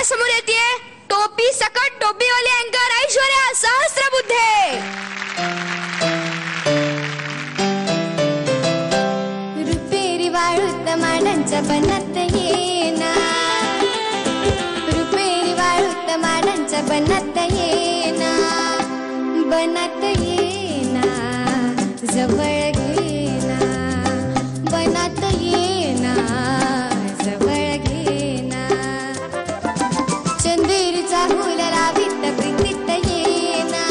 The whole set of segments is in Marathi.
समोर येते टोपी सकट टोपीवाली अँकर ऐश्वर्या सहस्त्रबुद्धे. रुपेरी वाळूत माडांच्या बनात येना, रुपेरी वाळूत माडांच्या बनात येना, बनात येना जवळ घेना, बनात येना जवळ घेना. चंदेरीचा फुल लावीत प्रीतीत येना,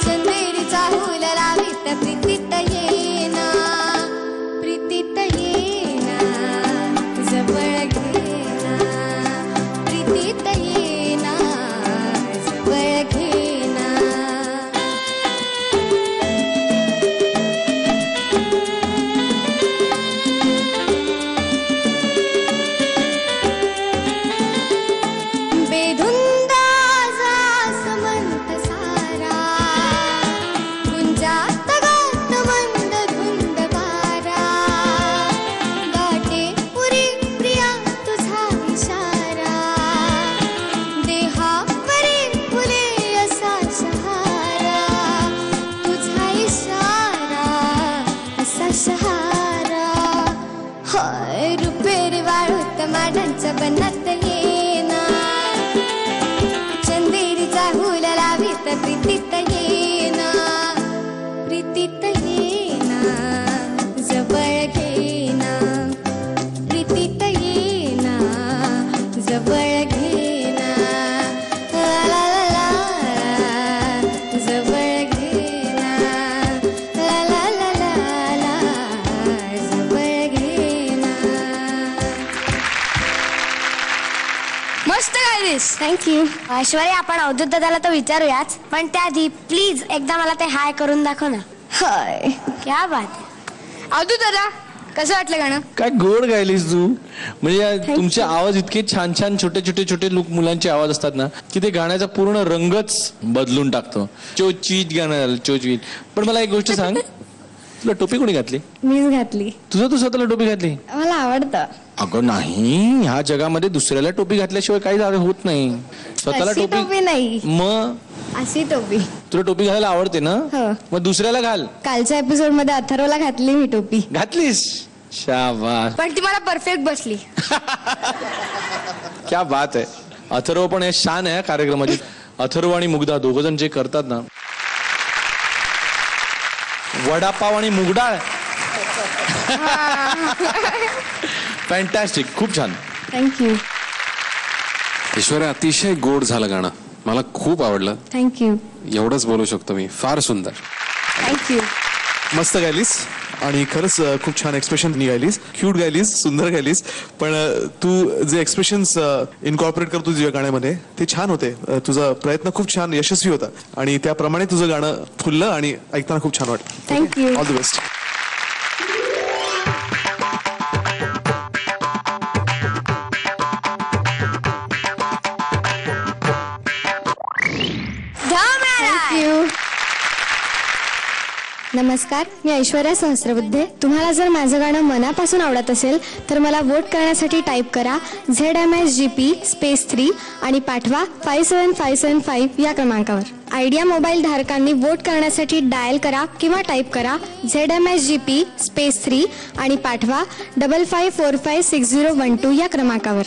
चंदेरीचा फुल लावीत प्रीतीत येना, प्रीतीत येना जवळ घेना, प्रीतीत येना जवळ घेना. बेधुंदा समंत सारा, गुंजात गात मंद धुंद वारा, गाटे पुरी प्रिया तुझा इशारा, देहावरी फुले असा शहारा, तुझा इशारा असा शहारा. हाय रुपेरी वाळूत माडांच्या बनात येना, चंदेरीचा फुल लावीत प्रीतीत येना, प्रीतीत येना जवळ घेना, प्रीतीत येना जवळ घेना. ला ला ला ला जवळ घेना, ला ला ला ला ला जवळ घेना. मस्त गायलीस. थँक्यू. ऐश्वर्या, आपण अवधूत दादाला तर विचारूयाच, पण त्याआधी प्लीज एकदा मला ते हाय करून दाखव ना. हाय. क्या बात. अवधूत दादा कसं वाटलं गाणं? काय गोड गायलीस तू. म्हणजे तुमचे आवाज इतके छान छान छोटे छोटे छोटे मुलांचे आवाज असतात ना की ते गाण्याचा पूर्ण रंगच बदलून टाकतो. चोचीत गाणं झालं, चोचीत. पण मला एक गोष्ट सांग, तुला टोपी कोणी घातली? मीच घातली. तू स्वतःला टोपी घातली? मला आवडतं. अगं नाही, ह्या जगामध्ये दुसऱ्याला टोपी घातल्याशिवाय काही होत नाही. स्वतःला अशी टोपी नाही, मग अशी टोपी. तुला टोपी घालायला आवडते ना? हो. मग दुसऱ्याला घाल. कालच्या एपिसोड मध्ये अथर्वला घातली मी टोपी. घातलीस? शाबास. पण ती मला परफेक्ट बसली. क्या बात आहे. अथर्व पण हे शान आहे कार्यक्रमाची. अथर्व आणि मुग्धा दोघ जण जे करतात ना, वडापाव आणि मुगडाळ. फॅन्टॅस्टिक, खूप छान. थँक्यू. ऐश्वर्या, अतिशय गोड झालं गाणं, मला खूप आवडलं. थँक्यू. एवढंच बोलू शकतो मी. फार सुंदर. थँक्यू. मस्त गायलीस आणि खरंच खूप छान एक्सप्रेशन गायलीस, क्यूट गायलीस, सुंदर गायलीस. पण तू जे एक्सप्रेशन्स इनकॉर्पोरेट करतो तुझ्या गाण्यामध्ये ते छान होते. तुझा प्रयत्न खूप छान यशस्वी होता आणि त्याप्रमाणे तुझं गाणं फुललं आणि ऐकताना खूप छान वाटलं. Thank you. All the best. Thank you. नमस्कार, मी ऐश्वर्या सहस्त्रबुद्धे. तुम्हाला जर माझं गाणं मनापासून आवडत असेल तर मला वोट करण्यासाठी टाईप करा ZMSGP स्पेस 3 आणि पाठवा 57575 या क्रमांकावर. आयडिया मोबाईल धारकांनी वोट करण्यासाठी डायल करा किंवा टाईप करा ZMSGP स्पेस 3 आणि पाठवा 55456012 या क्रमांकावर.